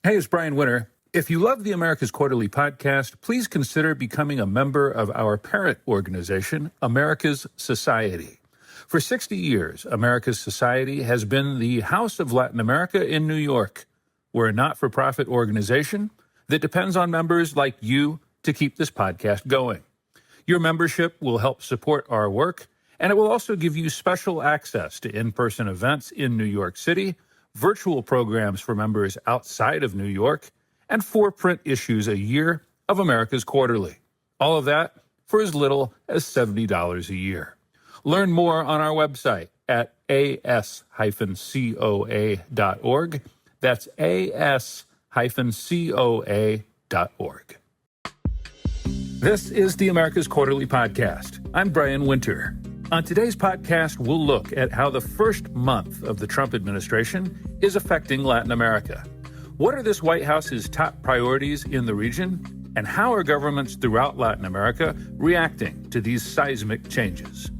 Hey, it's Brian Winter. If you love the America's Quarterly podcast, please consider becoming a member of our parent organization, America's Society. For 60 years, America's Society has been the House of Latin America in New York. We're a not-for-profit organization that depends on members like you to keep this podcast going. Your membership will help support our work, and it will also give you special access to in-person events in New York City, virtual programs for members outside of New York, and 4 print issues a year of America's Quarterly. All of that for as little as $70 a year. Learn more on our website at as-coa.org. That's as-coa.org. This is the America's Quarterly podcast. I'm Brian Winter. On today's podcast, we'll look at how the first month of the Trump administration is affecting Latin America. What are this White House's top priorities in the region? And how are governments throughout Latin America reacting to these seismic changes?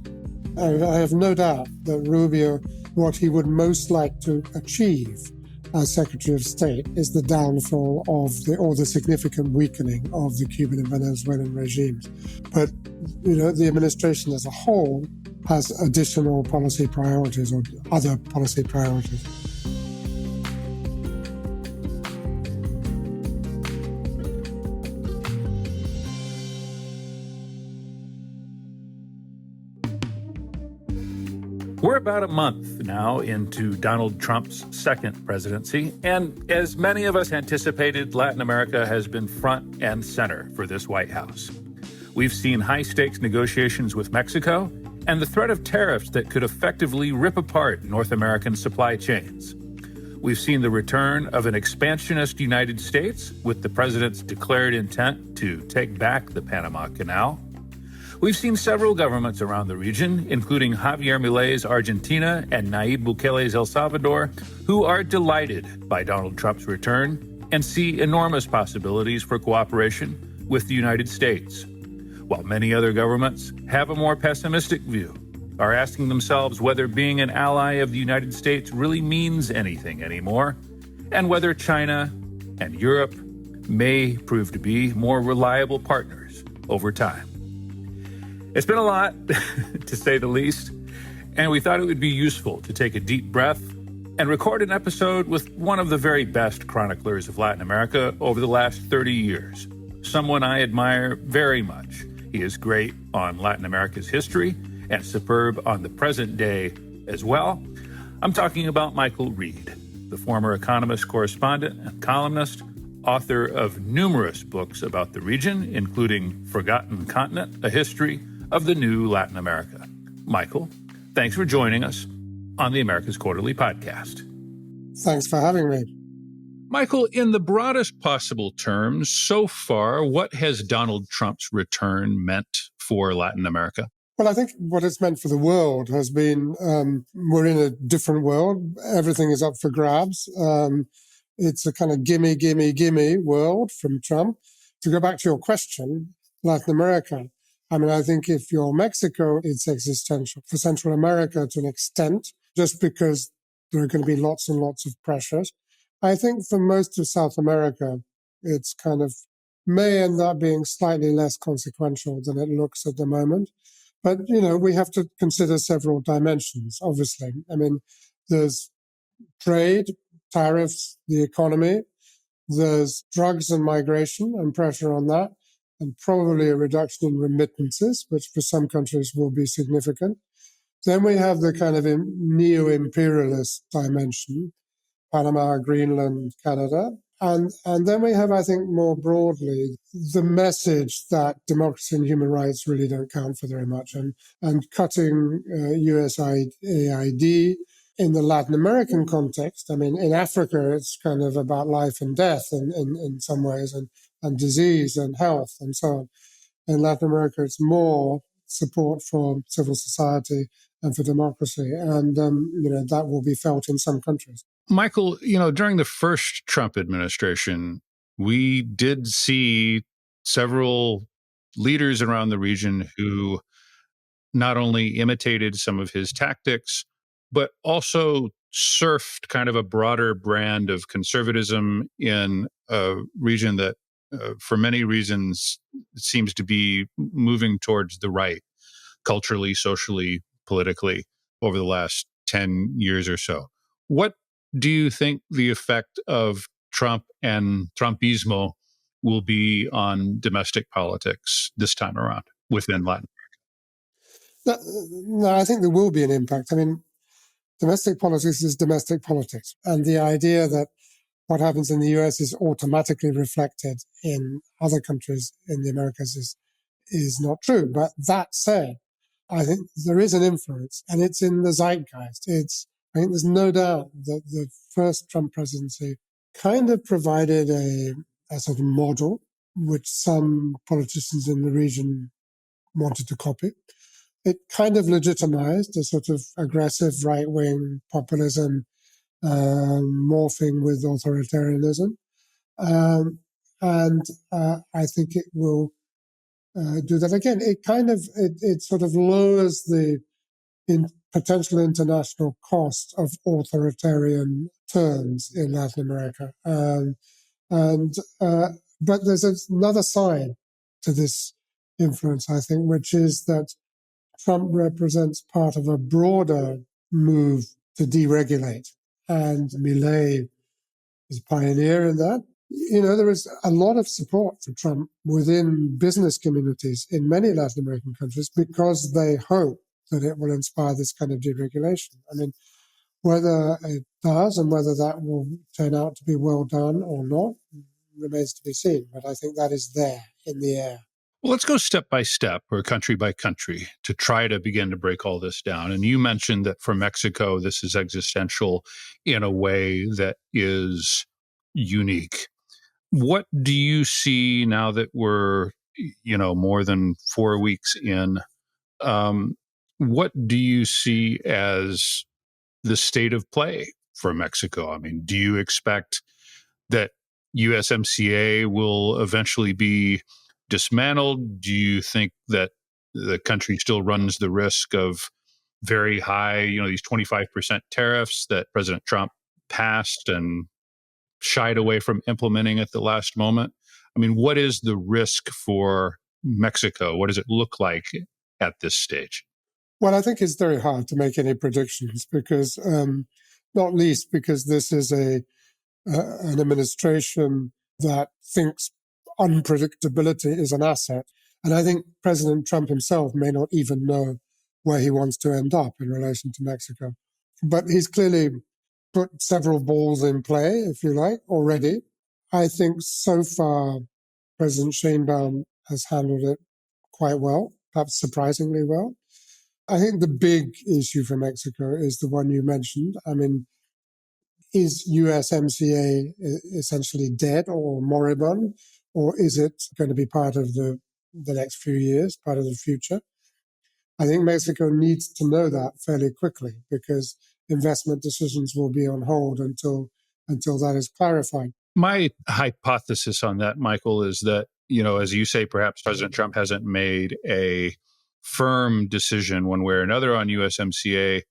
I have no doubt that Rubio, what he would most like to achieve as Secretary of State is the downfall of the significant weakening of the Cuban and Venezuelan regimes. But, the administration as a whole has additional policy priorities or other policy priorities. We're about a month now into Donald Trump's second presidency, and as many of us anticipated, Latin America has been front and center for this White House. We've seen high-stakes negotiations with Mexico and the threat of tariffs that could effectively rip apart North American supply chains. We've seen the return of an expansionist United States with the president's declared intent to take back the Panama Canal. We've seen several governments around the region, including Javier Milei's Argentina and Nayib Bukele's El Salvador, who are delighted by Donald Trump's return and see enormous possibilities for cooperation with the United States. While many other governments have a more pessimistic view, are asking themselves whether being an ally of the United States really means anything anymore, and whether China and Europe may prove to be more reliable partners over time. It's been a lot, to say the least, and we thought it would be useful to take a deep breath and record an episode with one of the very best chroniclers of Latin America over the last 30 years, someone I admire very much. He is great on Latin America's history and superb on the present day as well. I'm talking about Michael Reid, the former Economist correspondent and columnist, author of numerous books about the region, including Forgotten Continent, A History of the New Latin America. Michael, thanks for joining us on the America's Quarterly podcast. Thanks for having me. Michael, in the broadest possible terms, so far, what has Donald Trump's return meant for Latin America? Well, I think what it's meant for the world has been, we're in a different world. Everything is up for grabs. It's a kind of gimme, gimme, gimme world from Trump. To go back to your question, Latin America, I think if you're Mexico, it's existential. For Central America, to an extent, just because there are going to be lots and lots of pressures. I think for most of South America, it's kind of may end up being slightly less consequential than it looks at the moment. But, we have to consider several dimensions, obviously. There's trade, tariffs, the economy. There's drugs and migration and pressure on that, and probably a reduction in remittances, which for some countries will be significant. Then we have the kind of neo-imperialist dimension, Panama, Greenland, Canada. And then we have, I think, more broadly, the message that democracy and human rights really don't count for very much, and cutting USAID in the Latin American context. In Africa, it's kind of about life and death in some ways, and disease and health and so on. In Latin America, it's more support for civil society and for democracy. And, that will be felt in some countries. Michael, during the first Trump administration, we did see several leaders around the region who not only imitated some of his tactics, but also surfed kind of a broader brand of conservatism in a region that, for many reasons, seems to be moving towards the right, culturally, socially, politically, over the last 10 years or so. What do you think the effect of Trump and Trumpismo will be on domestic politics this time around within Latin? No, I think there will be an impact. I mean, domestic politics is domestic politics. And the idea that what happens in the US is automatically reflected in other countries in the Americas is not true. But that said, I think there is an influence, and it's in the zeitgeist. I think there's no doubt that the first Trump presidency kind of provided a sort of model which some politicians in the region wanted to copy. It kind of legitimized a sort of aggressive right-wing populism morphing with authoritarianism. And I think it will do that again. It sort of lowers the potential international cost of authoritarian terms in Latin America. But there's another side to this influence, I think, which is that Trump represents part of a broader move to deregulate. And Milei is a pioneer in that. There is a lot of support for Trump within business communities in many Latin American countries because they hope that it will inspire this kind of deregulation. I mean, whether it does and whether that will turn out to be well done or not remains to be seen. But I think that is there in the air. Well, let's go step by step or country by country to try to begin to break all this down. And you mentioned that for Mexico, this is existential in a way that is unique. What do you see now that we're, more than 4 weeks in? What do you see as the state of play for Mexico? I mean, do you expect that USMCA will eventually be dismantled? Do you think that the country still runs the risk of very high, these 25% tariffs that President Trump passed and shied away from implementing at the last moment? I mean, what is the risk for Mexico? What does it look like at this stage? Well, I think it's very hard to make any predictions because, not least because this is an administration that thinks unpredictability is an asset. And I think President Trump himself may not even know where he wants to end up in relation to Mexico. But he's clearly put several balls in play, if you like, already. I think so far President Sheinbaum has handled it quite well, perhaps surprisingly well. I think the big issue for Mexico is the one you mentioned. I mean, is USMCA essentially dead or moribund, or is it going to be part of the next few years, part of the future? I think Mexico needs to know that fairly quickly because investment decisions will be on hold until that is clarified. My hypothesis on that, Michael, is that, as you say, perhaps President Trump hasn't made a firm decision one way or another on USMCA.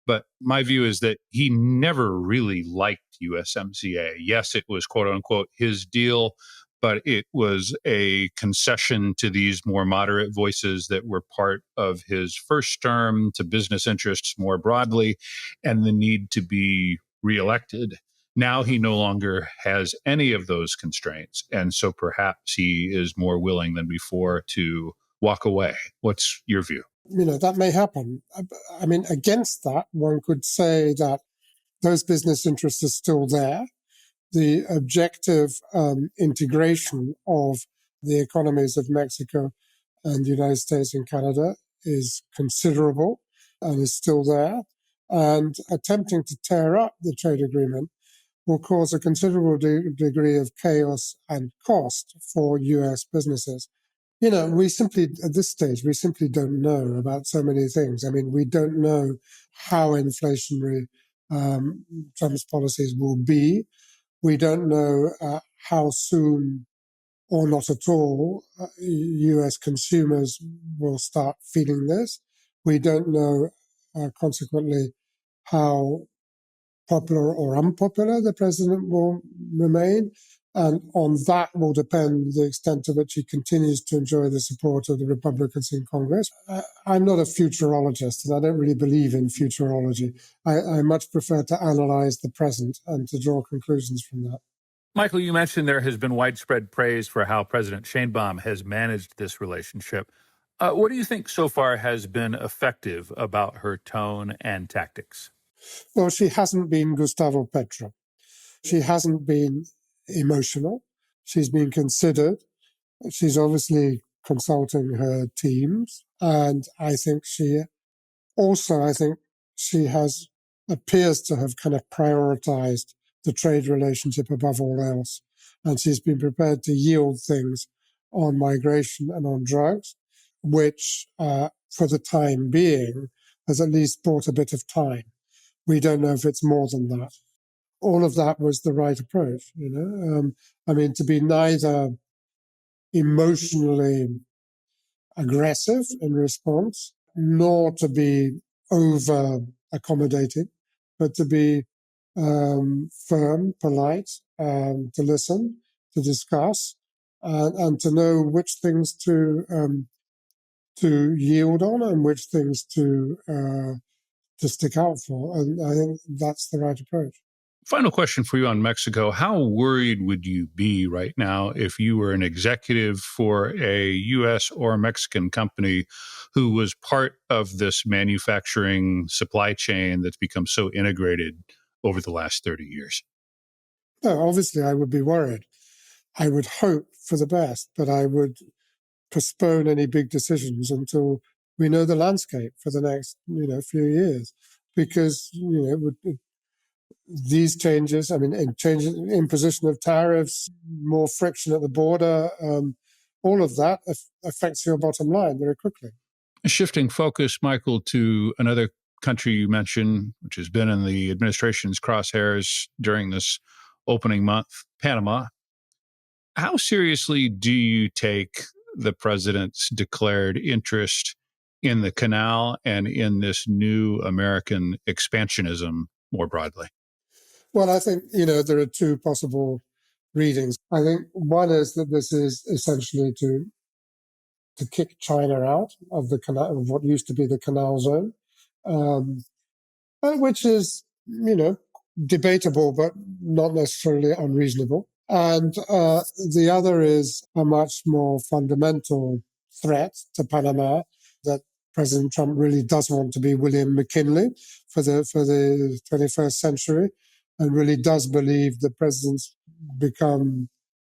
But my view is that he never really liked USMCA. Yes, it was, quote unquote, his deal, but it was a concession to these more moderate voices that were part of his first term, to business interests more broadly, and the need to be reelected. Now he no longer has any of those constraints. And so perhaps he is more willing than before to walk away. What's your view? That may happen. I mean, against that, one could say that those business interests are still there. The objective integration of the economies of Mexico and the United States and Canada is considerable and is still there. And attempting to tear up the trade agreement will cause a considerable degree of chaos and cost for US businesses. We simply, at this stage, we simply don't know about so many things. I mean, we don't know how inflationary Trump's policies will be. We don't know how soon or not at all US consumers will start feeling this. We don't know, consequently, how popular or unpopular the president will remain. And on that will depend the extent to which he continues to enjoy the support of the Republicans in Congress. I'm not a futurologist, and I don't really believe in futurology. I much prefer to analyze the present and to draw conclusions from that. Michael, you mentioned there has been widespread praise for how President Sheinbaum has managed this relationship. What do you think so far has been effective about her tone and tactics? Well, she hasn't been Gustavo Petro. She hasn't been emotional. She's been considered. She's obviously consulting her teams. And I think she appears to have kind of prioritized the trade relationship above all else. And she's been prepared to yield things on migration and on drugs, which for the time being has at least bought a bit of time. We don't know if it's more than that. All of that was the right approach, you know. To be neither emotionally aggressive in response, nor to be over accommodating, but to be firm, polite, to listen, to discuss, and to know which things to yield on and which things to stick out for. And I think that's the right approach. Final question for you on Mexico. How worried would you be right now if you were an executive for a U.S. or Mexican company who was part of this manufacturing supply chain that's become so integrated over the last 30 years? No, obviously, I would be worried. I would hope for the best, but I would postpone any big decisions until we know the landscape for the next, few years, because these changes, changes, imposition of tariffs, more friction at the border, all of that affects your bottom line very quickly. Shifting focus, Michael, to another country you mentioned, which has been in the administration's crosshairs during this opening month, Panama. How seriously do you take the president's declared interest in the canal and in this new American expansionism more broadly? Well, I think, there are two possible readings. I think one is that this is essentially to kick China out of the canal, of what used to be the canal zone, which is, debatable, but not necessarily unreasonable. And the other is a much more fundamental threat to Panama, that President Trump really does want to be William McKinley for the 21st century, and really does believe that presidents become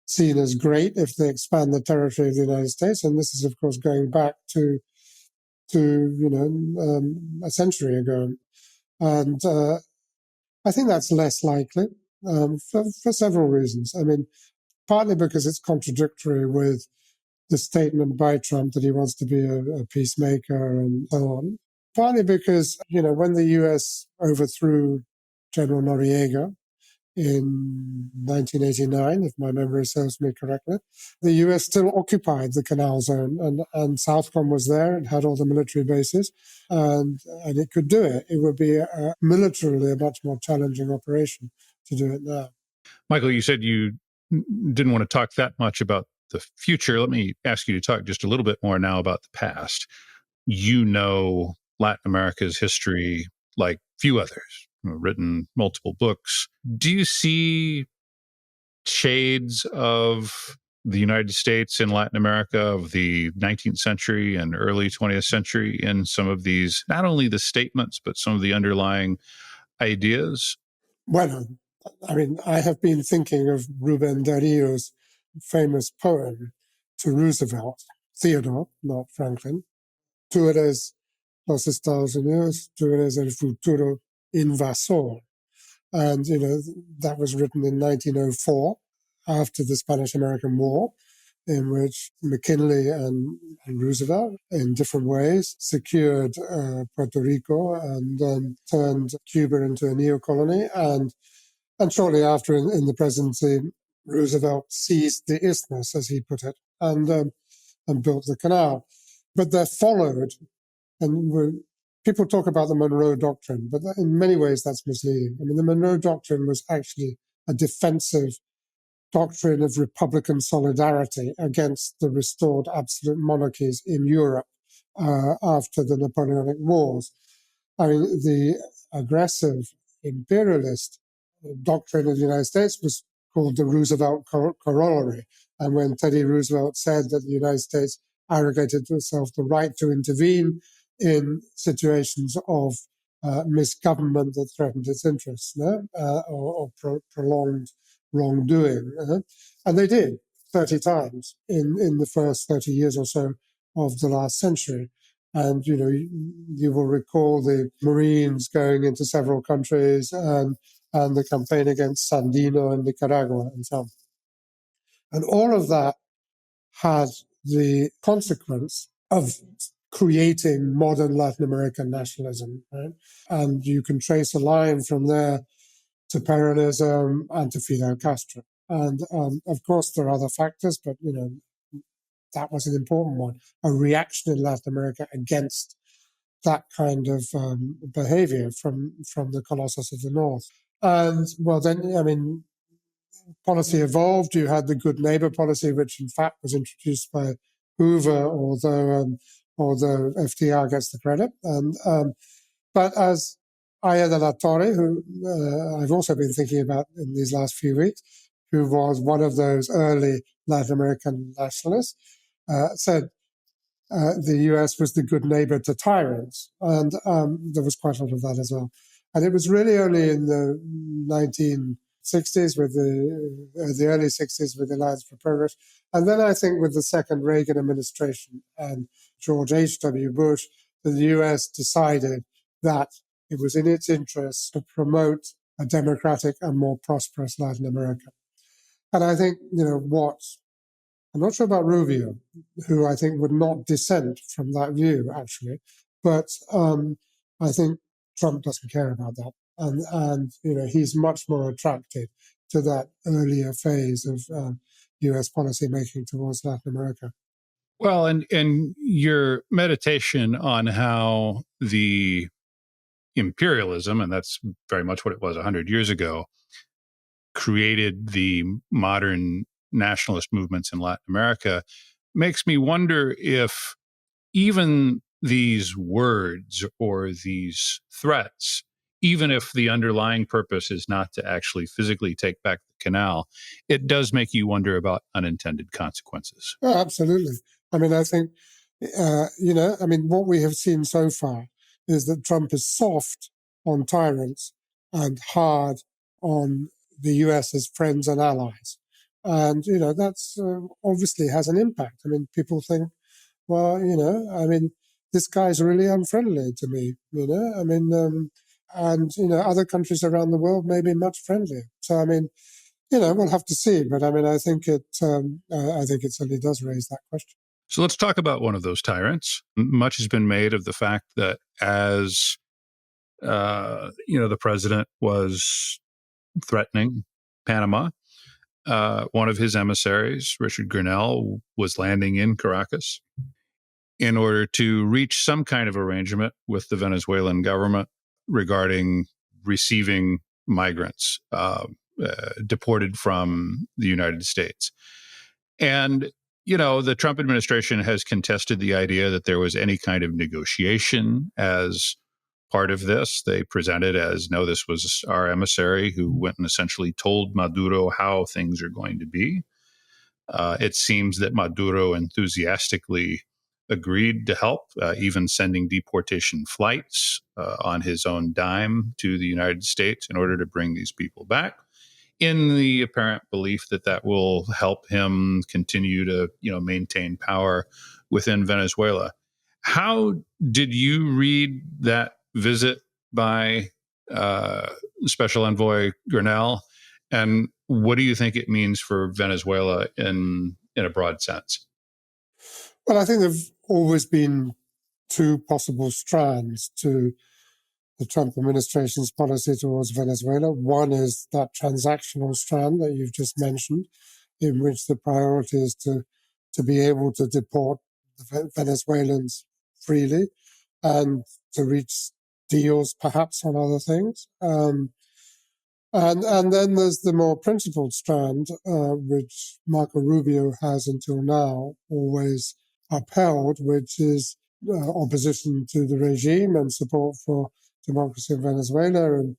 seen as great if they expand the territory of the United States. And this is, of course, going back to a century ago. And I think that's less likely for several reasons. Partly because it's contradictory with the statement by Trump that he wants to be a peacemaker and so on. Partly because, when the US overthrew General Noriega in 1989, if my memory serves me correctly, the US still occupied the canal zone, and Southcom was there and had all the military bases, and it could do it. It would be militarily a much more challenging operation to do it now. Michael, you said you didn't want to talk that much about the future. Let me ask you to talk just a little bit more now about the past. You know Latin America's history like few others, written multiple books. Do you see shades of the United States and Latin America of the 19th century and early 20th century in some of these, not only the statements, but some of the underlying ideas? Well, I have been thinking of Rubén Darío's famous poem to Roosevelt, Theodore, not Franklin. Tú eres los Estados Unidos, tú eres el futuro invasor. And, that was written in 1904 after the Spanish-American War, in which McKinley and Roosevelt, in different ways, secured Puerto Rico and turned Cuba into a neo-colony. And shortly after, in the presidency, Roosevelt seized the isthmus, as he put it, and built the canal. But there followed, and people talk about the Monroe Doctrine, but in many ways that's misleading. I mean, the Monroe Doctrine was actually a defensive doctrine of Republican solidarity against the restored absolute monarchies in Europe after the Napoleonic Wars. I mean, the aggressive imperialist doctrine of the United States was called the Roosevelt Corollary. And when Teddy Roosevelt said that the United States arrogated to itself the right to intervene in situations of misgovernment that threatened its interests, or prolonged wrongdoing. And they did 30 times in the first 30 years or so of the last century. And, you will recall the Marines going into several countries and the campaign against Sandino in Nicaragua and so on. And all of that had the consequence of creating modern Latin American nationalism, right? And you can trace a line from there to Peronism and to Fidel Castro. And of course, there are other factors, but that was an important one, a reaction in Latin America against that kind of behavior from the Colossus of the North. And, well, then, I mean, policy evolved. You had the good neighbor policy, which in fact was introduced by Hoover, although FDR gets the credit. But as Aya de la Torre, who I've also been thinking about in these last few weeks, who was one of those early Latin American nationalists, said the US was the good neighbor to tyrants. And there was quite a lot of that as well. And it was really only in the 1960s, with the early 60s with the Alliance for Progress. And then I think with the second Reagan administration and George H.W. Bush, the US decided that it was in its interest to promote a democratic and more prosperous Latin America. And I think, I'm not sure about Rubio, who I think would not dissent from that view, actually. But I think Trump doesn't care about that. And he's much more attracted to that earlier phase of U.S. policy making towards Latin America. Well, and your meditation on how the imperialism, and that's very much what it was 100 years ago, created the modern nationalist movements in Latin America, makes me wonder if even these words or these threats, even if the underlying purpose is not to actually physically take back the canal, it does make you wonder about unintended consequences. Oh, absolutely. I mean, I think, what we have seen so far is that Trump is soft on tyrants and hard on the US's friends and allies. And, that's obviously has an impact. I mean, people think, well, this guy's really unfriendly to me, and other countries around the world may be much friendlier. So, I mean, we'll have to see. But I mean, I think it certainly does raise that question. So let's talk about one of those tyrants. Much has been made of the fact that as, the president was threatening Panama, one of his emissaries, Richard Grenell, was landing in Caracas in order to reach some kind of arrangement with the Venezuelan government regarding receiving migrants deported from the United States. And, the Trump administration has contested the idea that there was any kind of negotiation as part of this. They presented as, no, this was our emissary who went and essentially told Maduro how things are going to be. It seems that Maduro enthusiastically agreed to help, even sending deportation flights on his own dime to the United States in order to bring these people back, in the apparent belief that that will help him continue to, maintain power within Venezuela. How did you read that visit by Special Envoy Grenell, and what do you think it means for Venezuela in a broad sense? Well, I think there've always been two possible strands to the Trump administration's policy towards Venezuela. One is that transactional strand that you've just mentioned, in which the priority is to be able to deport the Venezuelans freely and to reach deals perhaps on other things. And then there's the more principled strand, which Marco Rubio has until now always upheld, which is opposition to the regime and support for democracy in Venezuela.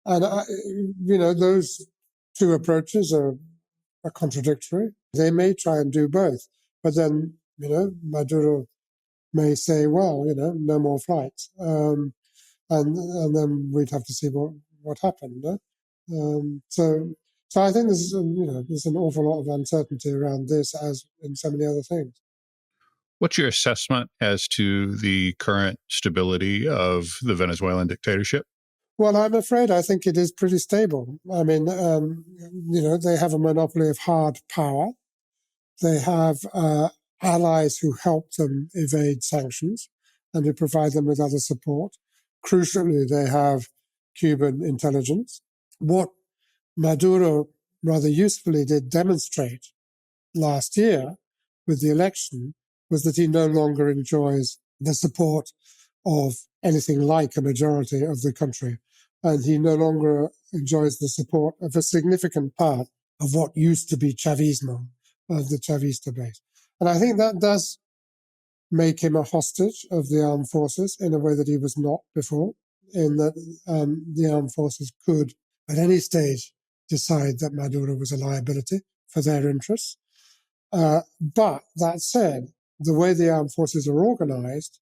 And those two approaches are contradictory. They may try and do both, but then, Maduro may say, well, no more flights. And then we'd have to see what happened. No? So I think there's an awful lot of uncertainty around this, as in so many other things. What's your assessment as to the current stability of the Venezuelan dictatorship? Well, I'm afraid I think it is pretty stable. I mean, they have a monopoly of hard power. They have allies who help them evade sanctions and who provide them with other support. Crucially, they have Cuban intelligence. What Maduro rather usefully did demonstrate last year with the election was that he no longer enjoys the support of anything like a majority of the country. And he no longer enjoys the support of a significant part of what used to be Chavismo, of the Chavista base. And I think that does make him a hostage of the armed forces in a way that he was not before, in that the armed forces could, at any stage, decide that Maduro was a liability for their interests. But that said, the way the armed forces are organized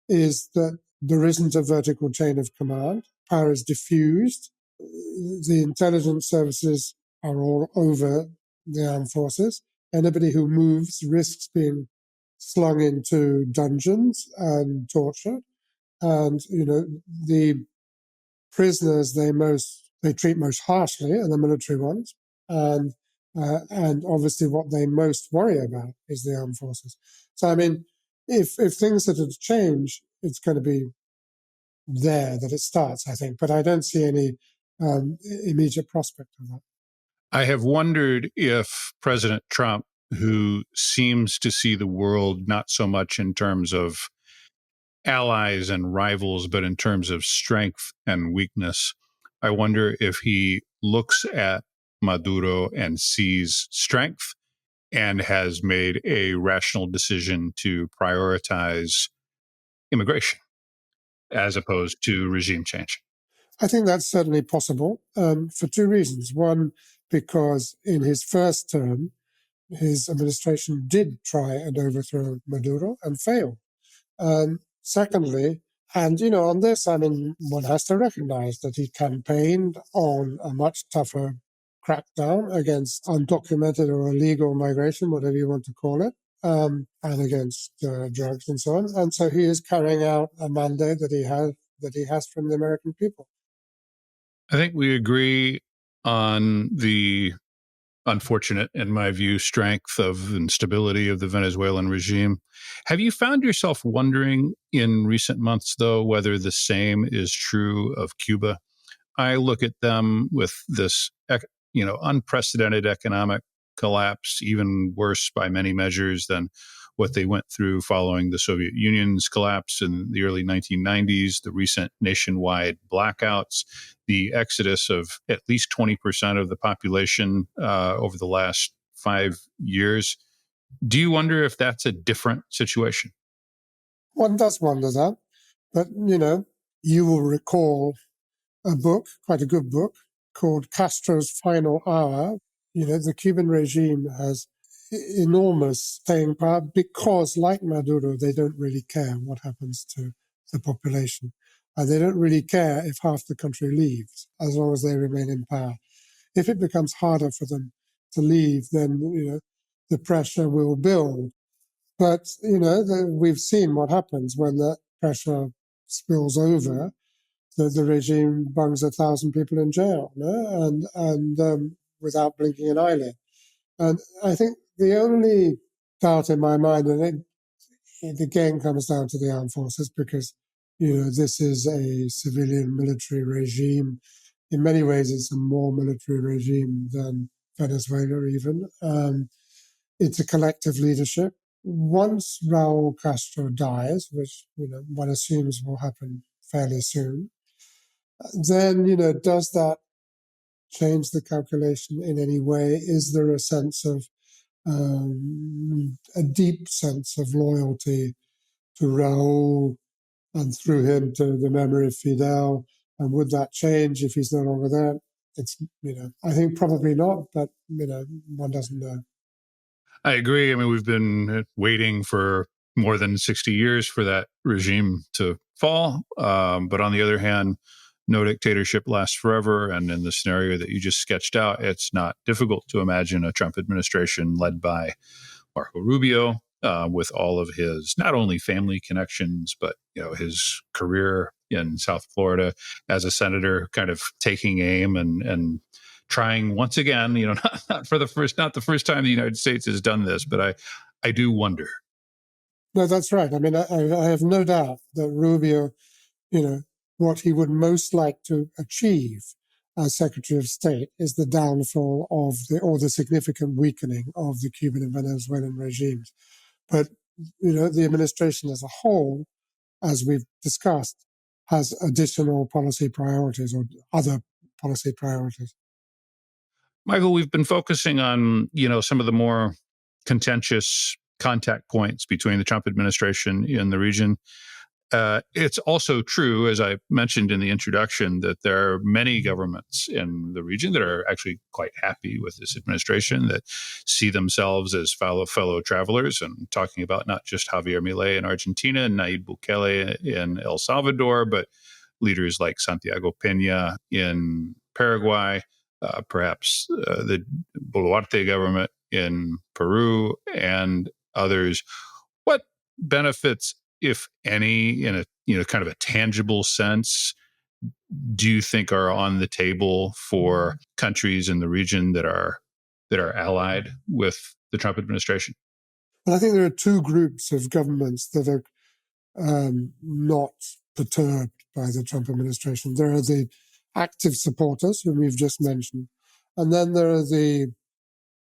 is that there isn't a vertical chain of command. Power is diffused. The intelligence services are all over the armed forces. Anybody who moves risks being slung into dungeons and tortured. And, the prisoners they treat most harshly are the military ones. And obviously what they most worry about is the armed forces. So, I mean, if things are to change, it's going to be there that it starts, I think. But I don't see any immediate prospect of that. I have wondered if President Trump, who seems to see the world not so much in terms of allies and rivals, but in terms of strength and weakness, I wonder if he looks at Maduro and sees strength and has made a rational decision to prioritize immigration as opposed to regime change. I think that's certainly possible for two reasons. One, because in his first term, his administration did try and overthrow Maduro and failed. Secondly, and on this, I mean, one has to recognize that he campaigned on a much tougher crackdown against undocumented or illegal migration, whatever you want to call it, and against drugs and so on. And so he is carrying out a mandate that he has from the American people. I think we agree on the unfortunate, in my view, strength of and stability of the Venezuelan regime. Have you found yourself wondering in recent months, though, whether the same is true of Cuba? I look at them with this, unprecedented economic collapse, even worse by many measures than what they went through following the Soviet Union's collapse in the early 1990s, the recent nationwide blackouts, the exodus of at least 20% of the population over the last 5 years. Do you wonder if that's a different situation? One does wonder that. But, you will recall a book, quite a good book, called Castro's Final Hour. The Cuban regime has enormous staying power because, like Maduro, they don't really care what happens to the population. They don't really care if half the country leaves, as long as they remain in power. If it becomes harder for them to leave, then, the pressure will build. But, we've seen what happens when that pressure spills over. The regime bungs 1,000 people in jail, and without blinking an eyelid. And I think the only doubt in my mind, and it again comes down to the armed forces, because this is a civilian military regime. In many ways, it's a more military regime than Venezuela even. It's a collective leadership. once Raul Castro dies, which one assumes will happen fairly soon, then does that change the calculation in any way? Is there a sense of a deep sense of loyalty to Raul and through him to the memory of Fidel? And would that change if he's no longer there? It's I think probably not, but one doesn't know. I agree. I mean, we've been waiting for more than 60 years for that regime to fall. But on the other hand, no dictatorship lasts forever. And in the scenario that you just sketched out, it's not difficult to imagine a Trump administration led by Marco Rubio, with all of his not only family connections, but his career in South Florida as a senator, kind of taking aim and trying once again. Not the first time the United States has done this, but I do wonder. No, that's right. I mean, I have no doubt that Rubio, what he would most like to achieve as Secretary of State is the downfall of the significant weakening of the Cuban and Venezuelan regimes. But, the administration as a whole, as we've discussed, has additional policy priorities or other policy priorities. Michael, we've been focusing on, some of the more contentious contact points between the Trump administration and the region. It's also true, as I mentioned in the introduction, that there are many governments in the region that are actually quite happy with this administration, that see themselves as fellow travelers, and talking about not just Javier Milei in Argentina and Nayib Bukele in El Salvador, but leaders like Santiago Peña in Paraguay, perhaps the Boluarte government in Peru, and others. What benefits, if any, in a kind of a tangible sense, do you think are on the table for countries in the region that are allied with the Trump administration? Well, I think there are two groups of governments that are not perturbed by the Trump administration. There are the active supporters, whom we've just mentioned, and then there are the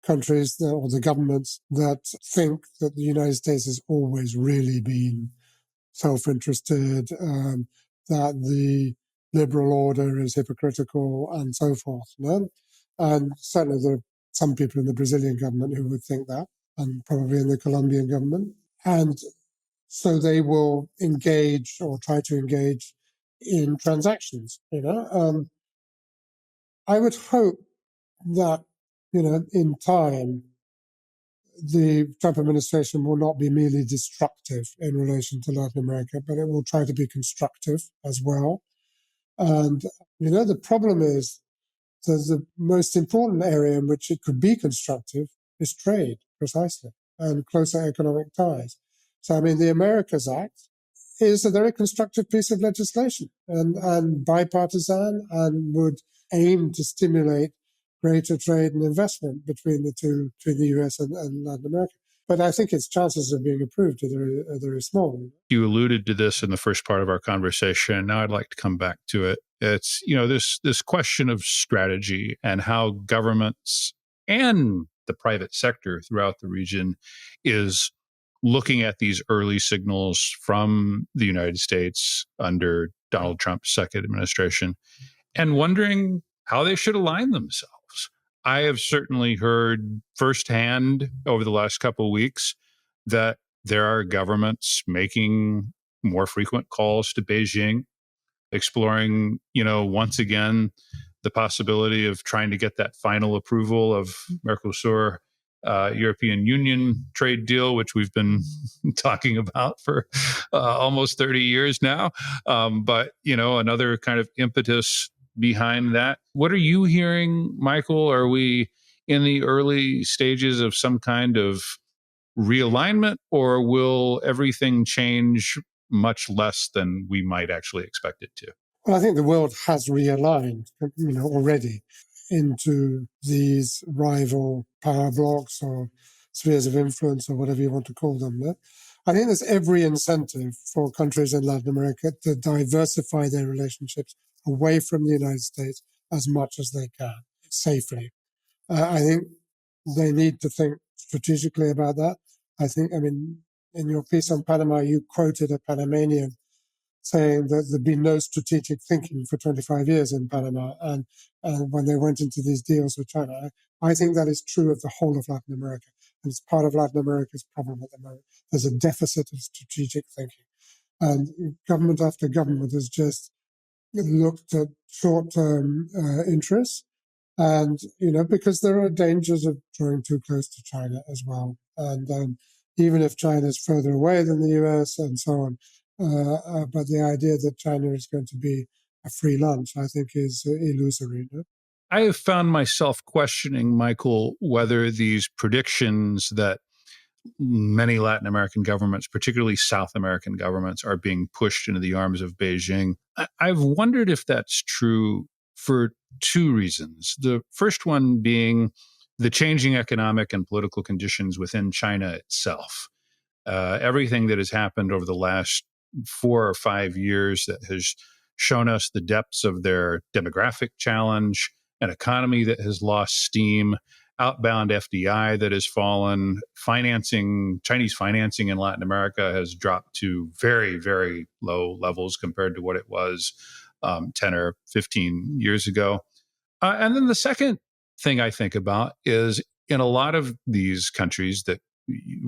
countries or the governments that think that the United States has always really been self-interested, that the liberal order is hypocritical, and so forth. And certainly there are some people in the Brazilian government who would think that, and probably in the Colombian government. And so they will engage or try to engage in transactions. I would hope that, in time, the Trump administration will not be merely destructive in relation to Latin America, but it will try to be constructive as well. And, the problem is that the most important area in which it could be constructive is trade, precisely, and closer economic ties. So, I mean, the Americas Act is a very constructive piece of legislation and bipartisan, and would aim to stimulate greater trade and investment between the US and Latin America. But I think its chances of being approved are very small. You alluded to this in the first part of our conversation. Now I'd like to come back to it. It's, this question of strategy and how governments and the private sector throughout the region is looking at these early signals from the United States under Donald Trump's second administration and wondering how they should align themselves. I have certainly heard firsthand over the last couple of weeks that there are governments making more frequent calls to Beijing, exploring, once again, the possibility of trying to get that final approval of Mercosur European Union trade deal, which we've been talking about for almost 30 years now. But, another kind of impetus behind that. What are you hearing, Michael? Are we in the early stages of some kind of realignment, or will everything change much less than we might actually expect it to? Well, I think the world has realigned, already into these rival power blocks or spheres of influence or whatever you want to call them. I think there's every incentive for countries in Latin America to diversify their relationships away from the United States as much as they can, safely. I think they need to think strategically about that. I think, in your piece on Panama, you quoted a Panamanian saying that there'd been no strategic thinking for 25 years in Panama, and when they went into these deals with China. I think that is true of the whole of Latin America, and it's part of Latin America's problem at the moment. There's a deficit of strategic thinking, and government after government has just looked at short-term interests, and because there are dangers of drawing too close to China as well, and even if China is further away than the US and so on. But the idea that China is going to be a free lunch, I think, is illusory. No? I have found myself questioning, Michael, whether these predictions that many Latin American governments, particularly South American governments, are being pushed into the arms of Beijing. I've wondered if that's true for two reasons. The first one being the changing economic and political conditions within China itself. Everything that has happened over the last 4 or 5 years that has shown us the depths of their demographic challenge, an economy that has lost steam, outbound FDI that has fallen, Chinese financing in Latin America has dropped to very, very low levels compared to what it was 10 or 15 years ago. And then the second thing I think about is in a lot of these countries that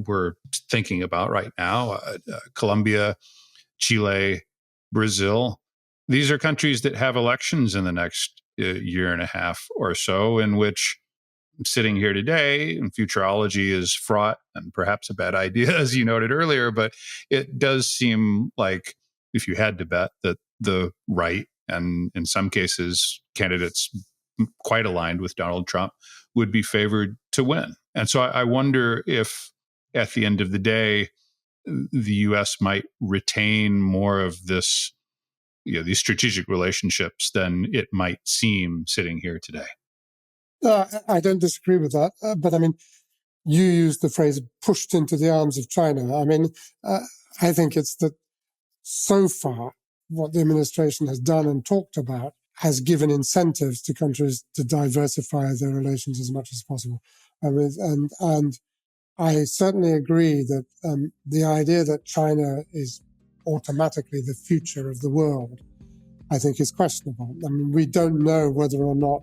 we're thinking about right now, Colombia, Chile, Brazil. These are countries that have elections in the next year and a half or so, in which sitting here today, and futurology is fraught and perhaps a bad idea, as you noted earlier, but it does seem like if you had to bet that the right, and in some cases, candidates quite aligned with Donald Trump, would be favored to win. And so I wonder if at the end of the day, the U.S. might retain more of this, these strategic relationships than it might seem sitting here today. I don't disagree with that. But you used the phrase pushed into the arms of China. I think it's that so far what the administration has done and talked about has given incentives to countries to diversify their relations as much as possible. And I certainly agree that the idea that China is automatically the future of the world, I think, is questionable. We don't know whether or not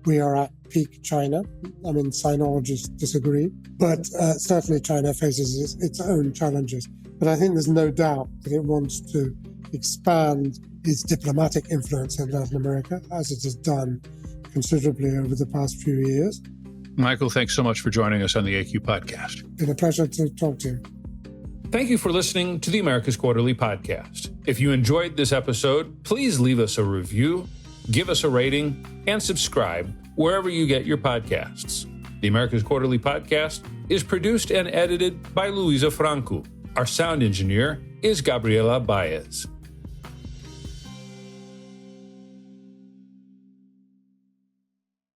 we are at peak China. Sinologists disagree, but certainly China faces its own challenges. But I think there's no doubt that it wants to expand its diplomatic influence in Latin America, as it has done considerably over the past few years. Michael, thanks so much for joining us on the AQ Podcast. Been a pleasure to talk to you. Thank you for listening to the America's Quarterly Podcast. If you enjoyed this episode, please leave us a review, give us a rating, and subscribe wherever you get your podcasts. The America's Quarterly Podcast is produced and edited by Luisa Franco. Our sound engineer is Gabriela Baez.